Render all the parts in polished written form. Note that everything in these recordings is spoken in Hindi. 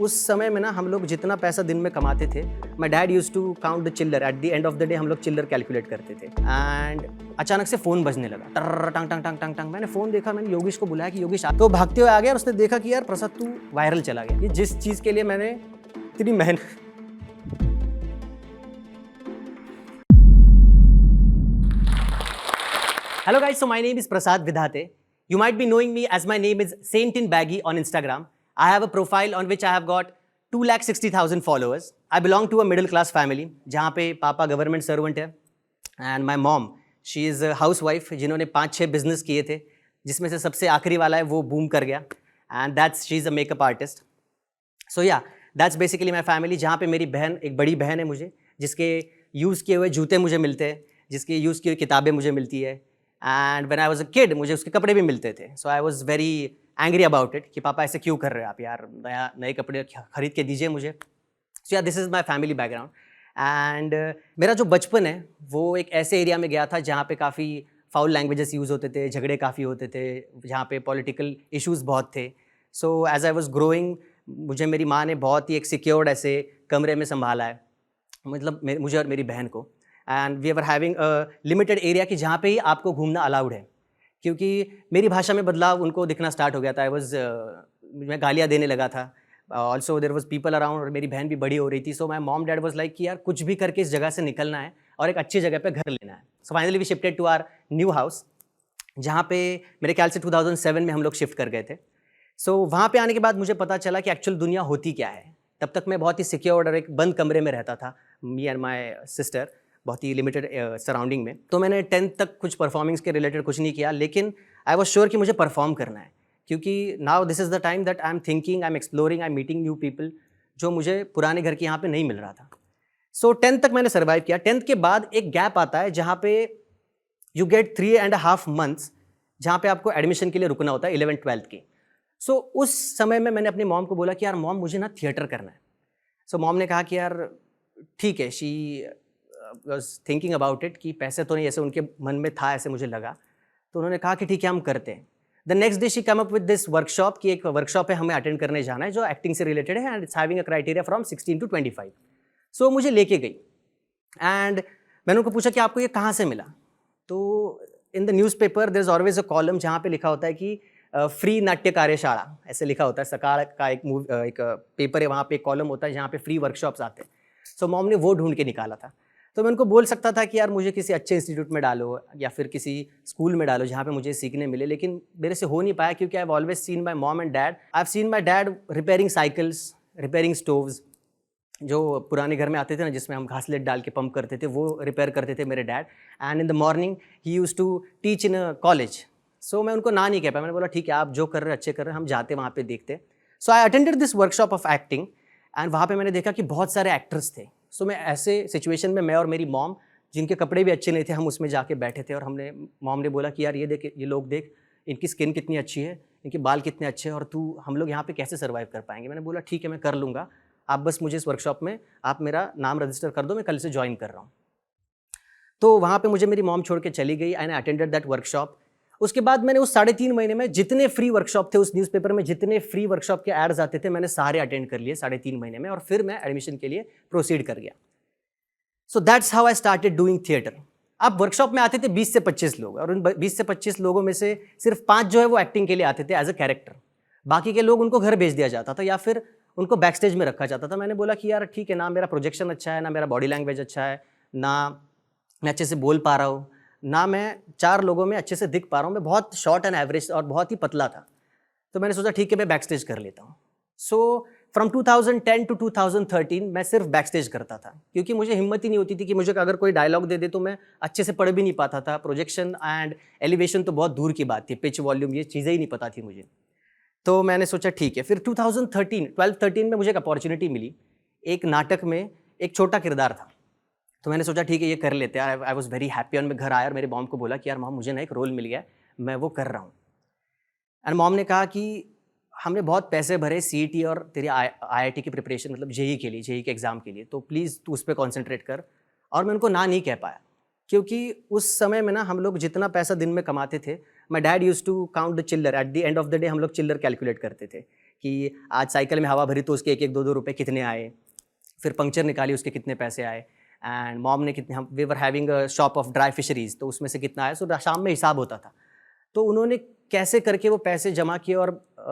उस समय में ना हम लोग जितना पैसा दिन में कमाते थे, my dad used to count the चिल्लर। At the end of the day हम लोग चिल्लर कैलकुलेट करते थे। एंड अचानक से फ़ोन बजने लगा, टर टंग टंग टंग टंग टंग। मैंने फ़ोन देखा, मैंने योगेश को बुलाया कि योगेश तो भागते हुए आ गया और उसने देखा कि यार प्रसाद तू वायरल चला गया। ये जिस चीज़ के लिए मैंने इतनी मेहनत। Hello guys, so my name is Prasad Vidhate. You might be knowing me as my name is Saint in Baggy on Instagram. I have a profile on which I have got 2,60,000 followers. I belong to a middle class family जहाँ पे पापा गवर्नमेंट सर्वेंट है and my mom, she is a housewife जिन्होंने 5-6 बिजनेस किए थे, जिसमें से सबसे आखिरी वाला है वो बूम कर गया and that's she is a makeup artist. So yeah, that's basically my family जहाँ पे मेरी बहन, एक बड़ी बहन है मुझे, जिसके यूज़ किए हुए जूते मुझे मिलते हैं, जिसकी यूज़ की हुई किताबें मुझे मिलती है and when I was a kid मुझे उसके कपड़े भी मिलते थे। So I was very angry about it कि पापा ऐसे क्यों कर रहे हो आप यार, नए कपड़े खरीद के दीजिए मुझे। सो या this is my family background and मेरा जो बचपन है वो एक ऐसे एरिया में गया था जहाँ पे काफ़ी फाउल लैंग्वेजेस यूज़ होते थे, झगड़े काफ़ी होते थे, जहाँ पे पॉलिटिकल इश्यूज़ बहुत थे। So as I was growing मुझे मेरी माँ ने बहुत ही एक सिक्योर्ड ऐसे कमरे में संभाला है, मतलब मुझे और मेरी बहन को। And we are having a limited area कि जहाँ पे ही आपको घूमना अलाउड है, क्योंकि मेरी भाषा में बदलाव उनको दिखना स्टार्ट हो गया था। आई वाज मैं गालियाँ देने लगा था। Also there was people around और मेरी बहन भी बड़ी हो रही थी। So my mom dad was like कि यार कुछ भी करके इस जगह से निकलना है और एक अच्छी जगह पे घर लेना है। So finally we shifted to our new house, जहाँ पे मेरे ख्याल से 2007 में हम लोग शिफ्ट कर गए थे। सो वहाँ पे आने के बाद मुझे पता चला कि एक्चुअल दुनिया होती क्या है। तब तक मैं बहुत ही सिक्योर्ड और एक बंद कमरे में रहता था, मी एंड माई सिस्टर, बहुत ही लिमिटेड सराउंडिंग में। तो मैंने 10th तक कुछ परफॉर्मिंग्स के रिलेटेड कुछ नहीं किया, लेकिन आई वॉज श्योर कि मुझे परफॉर्म करना है, क्योंकि now this is the time that I am thinking, I am exploring, I am meeting new people, जो मुझे पुराने घर के यहाँ पे नहीं मिल रहा था। सो 10th तक मैंने सर्वाइव किया। 10th के बाद एक गैप आता है जहाँ पे यू गेट 3.5 months जहाँ पे आपको एडमिशन के लिए रुकना होता है 11th-12th की। सो उस समय में मैंने अपनी मॉम को बोला कि यार मॉम मुझे ना थिएटर करना है। सो मॉम ने कहा कि यार ठीक है, she was thinking about it कि पैसे तो नहीं, ऐसे उनके मन में था, ऐसे मुझे लगा। तो उन्होंने कहा कि ठीक है हम करते हैं। The next day she come up with this workshop कि एक वर्कशॉप है, हमें अटेंड करने जाना है जो एक्टिंग से रिलेटेड है and it's having a criteria from 16 to 25। सो मुझे लेके गई एंड मैंने उनको पूछा कि आपको ये कहाँ से मिला। तो in the newspaper there is always a column जहाँ पे लिखा होता है कि फ्री नाट्य कार्यशाला, ऐसे लिखा होता है। सकाळ का एक पेपर है, वहाँ पे एक कॉलम होता है जहाँ पे फ्री वर्कशॉप्स आते हैं। सो मॉम ने वो ढूंढ के निकाला था। तो मैं उनको बोल सकता था कि यार मुझे किसी अच्छे इंस्टीट्यूट में डालो या फिर किसी स्कूल में डालो जहाँ पे मुझे सीखने मिले, लेकिन मेरे से हो नहीं पाया, क्योंकि I have always seen my mom and dad, I have seen my dad repairing cycles, repairing stoves, जो पुराने घर में आते थे ना जिसमें हम घासलेट डाल के पंप करते थे, वो रिपेयर करते थे मेरे dad. And in the morning he used to teach in a college. So मैं उनको ना नहीं कह पाया, मैंने बोला ठीक है आप जो कर रहे हैं अच्छे कर रहे हैं, हम जाते वहाँ पे देखते। So I attended this workshop of acting and वहाँ पे मैंने देखा कि बहुत सारे एक्टर्स थे। सो मैं ऐसे सिचुएशन में, मैं और मेरी मॉम, जिनके कपड़े भी अच्छे नहीं थे, हम उसमें जाके बैठे थे और मॉम ने बोला कि यार ये देख, ये लोग देख, इनकी स्किन कितनी अच्छी है, इनके बाल कितने अच्छे हैं, और हम लोग यहाँ पे कैसे सर्वाइव कर पाएंगे। मैंने बोला ठीक है मैं कर लूँगा, आप बस मुझे इस वर्कशॉप में आप मेरा नाम रजिस्टर कर दो, मैं कल से ज्वाइन कर रहा हूँ। तो वहाँ पे मुझे मेरी मॉम छोड़ के चली गई and I attended that workshop. उसके बाद मैंने उस 3.5 महीने में जितने फ्री वर्कशॉप थे, उस न्यूज़पेपर में जितने फ्री वर्कशॉप के एड्स आते थे, मैंने सारे अटेंड कर लिए 3.5 महीने में, और फिर मैं एडमिशन के लिए प्रोसीड कर गया। So that's how I started doing theatre. अब वर्कशॉप में आते थे 20 से 25 लोग, और उन 20 से 25 लोगों में से सिर्फ 5 जो है वो एक्टिंग के लिए आते थे एज अ कैरेक्टर। बाकी के लोग उनको घर भेज दिया जाता था या फिर उनको बैक स्टेज में रखा जाता था। मैंने बोला कि यार ठीक है, ना मेरा प्रोजेक्शन अच्छा है, ना मेरा बॉडी लैंग्वेज अच्छा है, ना मैं अच्छे से बोल पा रहा हूँ, ना मैं 4 लोगों में अच्छे से दिख पा रहा हूँ, मैं बहुत शॉर्ट एंड एवरेज और बहुत ही पतला था। तो मैंने सोचा ठीक है मैं बैक स्टेज कर लेता हूँ। सो फ्रॉम 2010 to 2013 मैं सिर्फ बैक स्टेज करता था, क्योंकि मुझे हिम्मत ही नहीं होती थी कि मुझे अगर कोई डायलॉग दे दे तो मैं अच्छे से पढ़ भी नहीं पाता था। प्रोजेक्शन एंड एलिवेशन तो बहुत दूर की बात थी, पिच, वॉल्यूम, ये चीज़ें ही नहीं पता थी मुझे। तो मैंने सोचा ठीक है। फिर 12-13 में मुझे एक अपॉर्चुनिटी मिली, एक नाटक में एक छोटा किरदार था। तो मैंने सोचा ठीक है ये कर लेते हैं। I was very happy. और मैं घर आया और मेरे मॉम को बोला कि यार मॉम मुझे ना एक रोल मिल गया है, मैं वो कर रहा हूँ। एंड मॉम ने कहा कि हमने बहुत पैसे भरे सीईटी और तेरी आईआईटी की प्रिपरेशन, मतलब जेई के लिए, जेई के एग्ज़ाम के लिए, तो प्लीज़ तू उस पर कॉन्सेंट्रेट कर। और मैं उनको ना नहीं कह पाया, क्योंकि उस समय में ना हम लोग जितना पैसा दिन में कमाते थे, my dad used to count the चिल्लर। At the end of the day हम लोग चिल्लर कैलकुलेट करते थे कि आज साइकिल में हवा भरी तो उसके 1-1 2-2 रुपए कितने आए, फिर पंक्चर निकाली उसके कितने पैसे आए, एंड मॉम ने कितने, हम we were having a shop of dry fisheries, तो उसमें से कितना आया। सो शाम में हिसाब होता था। तो उन्होंने कैसे करके वो पैसे जमा किए और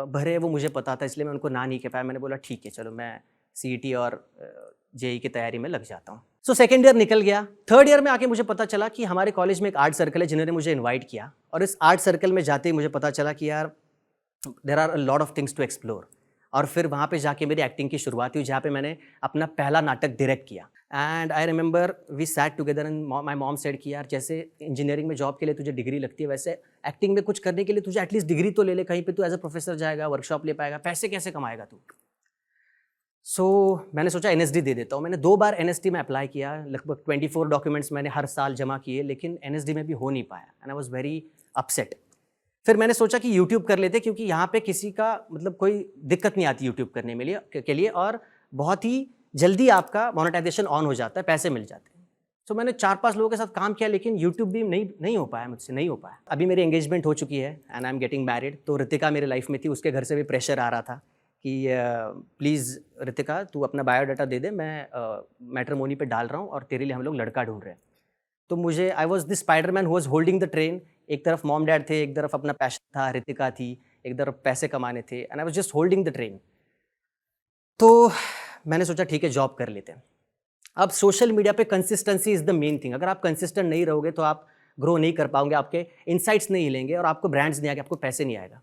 भरे वो मुझे पता था, इसलिए मैं उनको ना नहीं कह पाया। मैंने बोला ठीक है चलो मैं सीईटी और जेई की तैयारी में लग जाता हूँ। सो सेकेंड ईयर निकल गया। थर्ड ईयर में आके मुझे पता चला कि हमारे कॉलेज में एक आर्ट सर्कल है जिन्होंने मुझे इन्वाइट किया, और इस आर्ट सर्कल में जाते ही मुझे पता चला कि यार there are a lot of things to explore. और फिर वहाँ पे जाके मेरी एक्टिंग की शुरुआत हुई, जहाँ पे मैंने अपना पहला नाटक डायरेक्ट किया। And I remember we sat together and my mom said कि यार जैसे इंजीनियरिंग में जॉब के लिए तुझे डिग्री लगती है, वैसे एक्टिंग में कुछ करने के लिए तुझे एटलीस्ट डिग्री तो ले ले, कहीं पे तू एज अ प्रोफेसर जाएगा, वर्कशॉप ले पाएगा, पैसे कैसे कमाएगा तू। सो मैंने सोचा एनएसडी दे देता हूँ। मैंने 2 बार एनएसडी में अप्लाई किया, लगभग 24 डॉक्यूमेंट्स मैंने हर साल जमा किए, लेकिन एनएसडी में भी हो नहीं पाया and I was very upset. फिर मैंने सोचा कि यूट्यूब कर लेते, क्योंकि यहाँ पे किसी का मतलब कोई दिक्कत नहीं आती यूट्यूब करने में के लिए, और बहुत ही जल्दी आपका मोनेटाइजेशन ऑन हो जाता है, पैसे मिल जाते हैं। सो मैंने 4-5 लोगों के साथ काम किया, लेकिन यूट्यूब भी नहीं हो पाया मुझसे, नहीं हो पाया। अभी मेरी एंगेजमेंट हो चुकी है and I am getting married. तो ऋतिका मेरे लाइफ में थी, उसके घर से भी प्रेशर आ रहा था कि प्लीज़ ऋतिका तू अपना बायोडाटा दे दे, मैं मैट्रिमोनी पे डाल रहा हूँ और तेरे लिए हम लोग लड़का ढूंढ रहे हैं। तो मुझे I was the Spiderman who was holding the train. एक तरफ मॉम डैड थे, एक तरफ अपना पैशन था, ऋतिका थी, एक तरफ पैसे कमाने थे, and I was just holding the train. तो मैंने सोचा ठीक है जॉब कर लेते हैं। अब सोशल मीडिया पे consistency is the main thing. अगर आप कंसिस्टेंट नहीं रहोगे तो आप ग्रो नहीं कर पाओगे, आपके इनसाइट्स नहीं हिलेंगे और आपको ब्रांड्स नहीं आएंगे, आपको पैसे नहीं आएगा।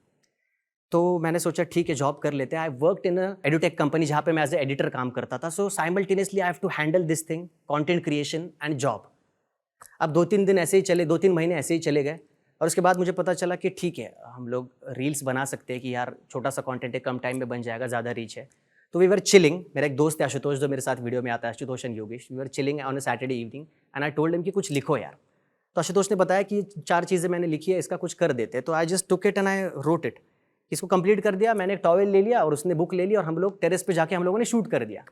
तो मैंने सोचा ठीक है जॉब कर लेते हैं। I worked in a edutech company जहाँ पे मैं एज ए एडिटर काम करता था। So simultaneously I have to handle this thing, content creation and job. अब 2-3 दिन ऐसे ही चले, 2-3 महीने ऐसे ही चले गए, और उसके बाद मुझे पता चला कि ठीक है हम लोग रील्स बना सकते हैं, कि यार छोटा सा कंटेंट है, कम टाइम में बन जाएगा, ज़्यादा रीच है। तो वी वर चिलिंग। मेरा एक दोस्त है आशुतोष जो मेरे साथ वीडियो में आता है, Ashutosh and Yogesh. We were chilling on a Saturday evening and I told him कि कुछ लिखो यार। तो आशुतोष ने बताया कि 4 चीज़ें मैंने लिखी है, इसका कुछ कर देते हैं। तो I just took it and I wrote it. इसको कंप्लीट कर दिया। मैंने एक टॉवेल ले लिया और उसने बुक ले ली, और हम लोग टेरेस पे जाके हम लोगों ने शूट कर दिया।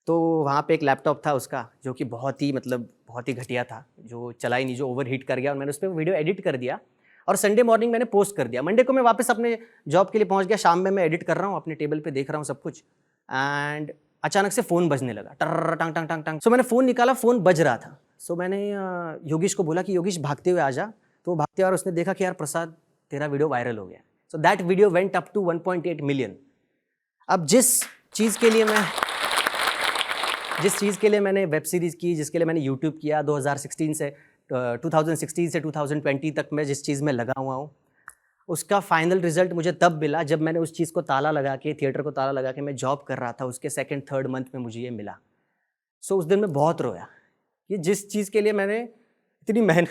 तो वहाँ पे एक लैपटॉप था उसका, जो कि बहुत ही घटिया था, जो चला ही नहीं, जो ओवर हीट कर गया, और मैंने उस पर वीडियो एडिट कर दिया और संडे मॉर्निंग मैंने पोस्ट कर दिया। मंडे को मैं वापस अपने जॉब के लिए पहुँच गया। शाम में मैं एडिट कर रहा हूँ, अपने टेबल पे देख रहा हूँ सब कुछ, एंड अचानक से फ़ोन बजने लगा, टर टंग टंग टंग टंग। सो मैंने फ़ोन निकाला, फ़ोन बज रहा था। सो मैंने योगेश को बोला कि योगेश भागते हुए आ जा। तो वो भागते हुए, और उसने देखा कि यार प्रसाद तेरा वीडियो वायरल हो गया। So that video went up to 1.8 million. अब जिस चीज़ के लिए मैंने वेब सीरीज़ की, जिसके लिए मैंने यूट्यूब किया, 2016 से 2020 तक मैं जिस चीज़ में लगा हुआ हूँ, उसका फाइनल रिजल्ट मुझे तब मिला जब मैंने उस चीज़ को ताला लगा के, थिएटर को ताला लगा के मैं जॉब कर रहा था, उसके 2nd-3rd मंथ में मुझे ये मिला। सो उस दिन मैं बहुत रोया कि जिस चीज़ के लिए मैंने इतनी मेहनत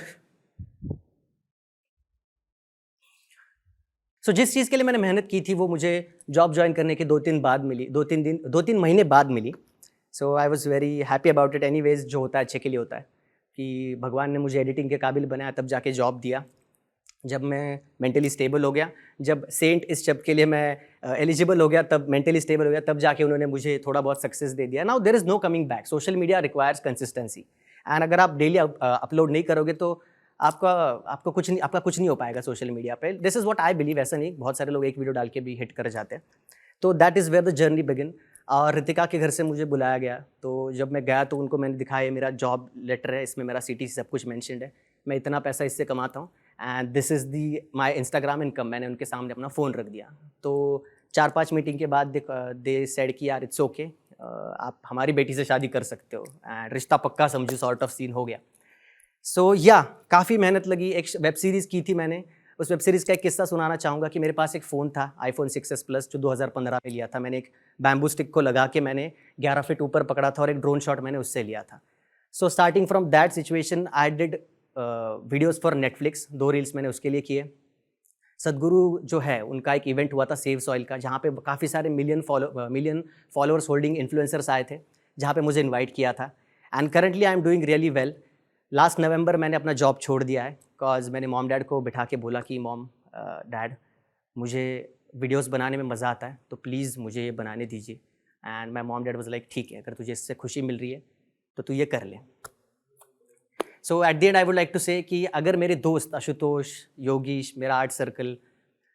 की थी, वो मुझे जॉब ज्वाइन करने के 2-3 महीने बाद मिली। So I was very happy about it. Anyways जो होता है अच्छे के लिए होता है, कि भगवान ने मुझे एडिटिंग के काबिल बनाया, तब जाके जॉब दिया। जब मैं मेंटली स्टेबल हो गया, जब सेंट इस शब्द के लिए मैं एलिजिबल हो गया, तब मेंटली स्टेबल हो गया, तब जाके उन्होंने मुझे थोड़ा बहुत सक्सेस दे दिया। Now there is no coming back. Social media requires consistency, and अगर आप डेली अपलोड नहीं करोगे तो आपका कुछ नहीं हो पाएगा सोशल मीडिया पे। This is what I believe. ऐसा नहीं, बहुत सारे लोग एक वीडियो डाल के भी हिट कर जाते हैं। तो that is where the journey begin. और ऋतिका के घर से मुझे बुलाया गया। तो जब मैं गया तो उनको मैंने दिखाया, मेरा जॉब लेटर है, इसमें मेरा सिटी सब कुछ मेंशन्ड है, मैं इतना पैसा इससे कमाता हूँ, and this is the my Instagram income. मैंने उनके सामने अपना फ़ोन रख दिया। तो 4-5 मीटिंग के बाद दे सेड कि यार इट्स ओके, आप हमारी बेटी से शादी कर सकते हो, एंड रिश्ता पक्का समझो, सॉर्ट ऑफ सीन हो गया। सो काफ़ी मेहनत लगी। एक वेब सीरीज़ की थी मैंने। उस वेब सीरीज़ का एक किस्सा सुनाना चाहूँगा कि मेरे पास एक फ़ोन था, iPhone 6s Plus, जो 2015 में लिया था। मैंने एक बैम्बू स्टिक को लगा के मैंने 11 फीट ऊपर पकड़ा था, और एक ड्रोन शॉट मैंने उससे लिया था। So starting from that situation I did videos for Netflix. 2 reels मैंने उसके लिए किए। सदगुरु जो है, उनका एक इवेंट हुआ था सेव सॉइल का, जहाँ पे काफ़ी सारे मिलियन फॉलोअर्स होल्डिंग इन्फ्लुएंसर्स आए थे, जहाँ पे मुझे इन्वाइट किया था। And currently I am doing really well. Last नवंबर मैंने अपना जॉब छोड़ दिया है, बिकॉज मैंने मॉम डैड को बिठा के बोला कि मॉम डैड, मुझे वीडियोस बनाने में मज़ा आता है, तो प्लीज़ मुझे ये बनाने दीजिए। And my mom dad was like ठीक है, अगर तुझे इससे खुशी मिल रही है तो तू ये कर ले। So at the end I would like to say कि अगर मेरे दोस्त आशुतोष, योगीश, मेरा आर्ट सर्कल,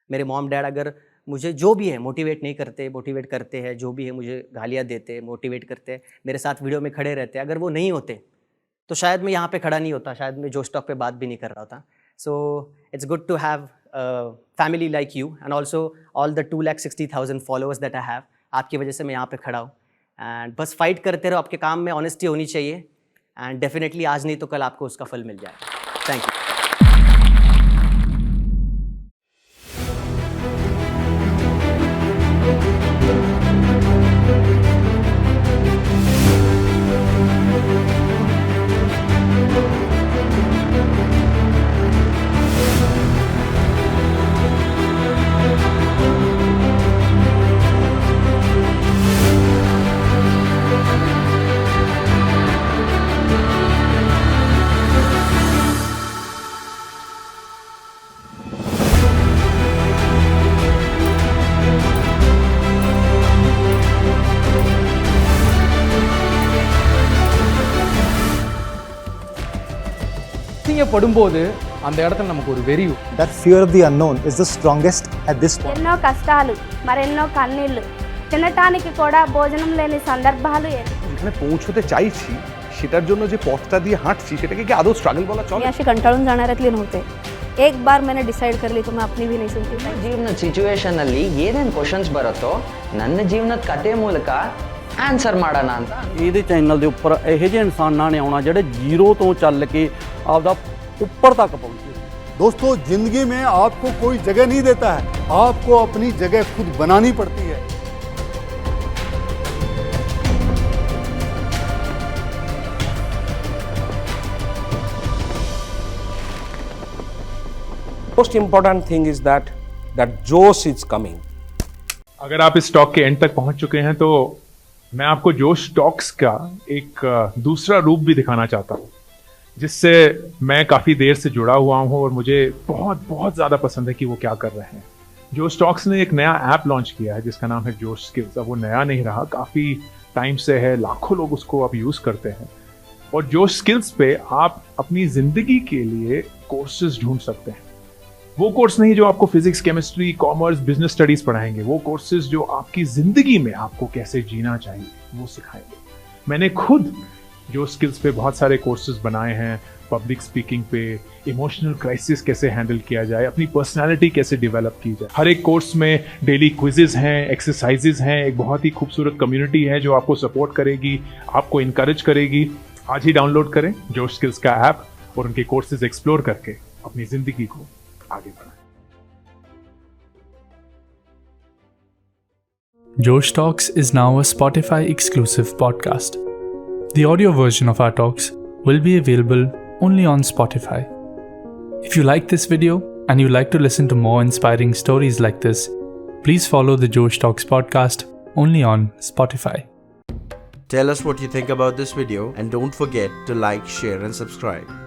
मेरे मॉम डैड अगर मुझे जो भी है मोटिवेट नहीं करते, मोटिवेट करते हैं, जो भी है मुझे गालियाँ देते, मोटिवेट करते, मेरे साथ वीडियो में खड़े रहते, अगर वो नहीं होते तो शायद मैं यहाँ पे खड़ा नहीं होता, शायद मैं जोश टॉक पे बात भी नहीं कर रहा होता. So it's good to have family like you and also all the 260,000 followers that I have. आपकी वजह से मैं यहाँ पे खड़ा हूँ. एंड बस फाइट करते रहो, आपके काम में ऑनेस्टी होनी चाहिए एंड डेफिनेटली आज नहीं तो कल आपको उसका फल मिल जाएगा. Thank you. படும்போது அந்த இடத்துல நமக்கு ஒரு வெறி. That fear of the unknown is the strongest at this point. ఎన్నో కష్టాలు, మరెన్నో కన్నీళ్ళు, తినటానికి కూడా భోజనం లేని సందర్భాలు. যেখানে পৌঁছতে চাইছি সেটার জন্য যে পথটা দিয়ে হাঁটছি সেটাকে কি आदौ स्ट्रगल बोला चले? अशी कंटाळून जाणाऱ्यातली नव्हते. एक बार मैंने डिसाइड कर ली तो मैं अपनी भी नहीं सुनती. ಜೀವನದ ಸಿಚುವೇಶನ್ ಅಲ್ಲಿ ಏನೇನು ಕ್ವಶನ್ಸ್ ಬರುತ್ತೋ ನನ್ನ ಜೀವನದ ಕಥೆ ಮೂಲಕ ਆਨਸਰ ਮਾੜਨਾ ಅಂತ. ਇਹਦੇ ਚੈਨਲ ਦੇ ਉੱਪਰ ਇਹੋ ਜਿਹੇ ਇਨਸਾਨਾਂ ਨੇ ਆਉਣਾ ਜਿਹੜੇ ਜ਼ੀਰੋ ਤੋਂ ਚੱਲ ਕੇ ਆਪਦਾ ਉੱਪਰ ਤੱਕ ਪਹੁੰਚੇ. दोस्तों, जिंदगी में आपको कोई जगह नहीं देता है, आपको अपनी जगह खुद बनानी पड़ती है. Most important thing is that जोश is coming. अगर आप इस टॉक के एंड तक पहुंच चुके हैं तो मैं आपको जोश टॉक्स का एक दूसरा रूप भी दिखाना चाहता हूं, जिससे मैं काफ़ी देर से जुड़ा हुआ हूं और मुझे बहुत बहुत ज़्यादा पसंद है कि वो क्या कर रहे हैं. जोश टॉक्स ने एक नया ऐप लॉन्च किया है जिसका नाम है जोश स्किल्स. अब वो नया नहीं रहा, काफ़ी टाइम से है, लाखों लोग उसको अब यूज़ करते हैं. और जोश स्किल्स पे आप अपनी ज़िंदगी के लिए कोर्सेज ढूंढ सकते हैं. वो कोर्स नहीं जो आपको physics, chemistry, commerce, business studies पढ़ाएंगे, वो कोर्सेज जो आपकी जिंदगी में आपको कैसे जीना चाहिए वो सिखाएंगे. मैंने खुद जो स्किल्स पे बहुत सारे कोर्सेज बनाए हैं. पब्लिक स्पीकिंग पे, इमोशनल क्राइसिस कैसे हैंडल किया जाए, अपनी पर्सनालिटी कैसे डेवलप की जाए. हर एक कोर्स में डेली क्विजेज हैं, एक्सरसाइजेज हैं, एक बहुत ही खूबसूरत कम्युनिटी है जो आपको सपोर्ट करेगी, आपको इनकरेज करेगी. आज ही डाउनलोड करें जोश स्किल्स का ऐप और उनके कोर्सेज एक्सप्लोर करके अपनी जिंदगी को आगे बढ़ाएं. Josh Talks is now a Spotify exclusive podcast. The audio version of our talks will be available only on Spotify. If you like this video and you like to listen to more inspiring stories like this, please follow the Josh Talks podcast only on Spotify. Tell us what you think about this video and don't forget to like, share and subscribe.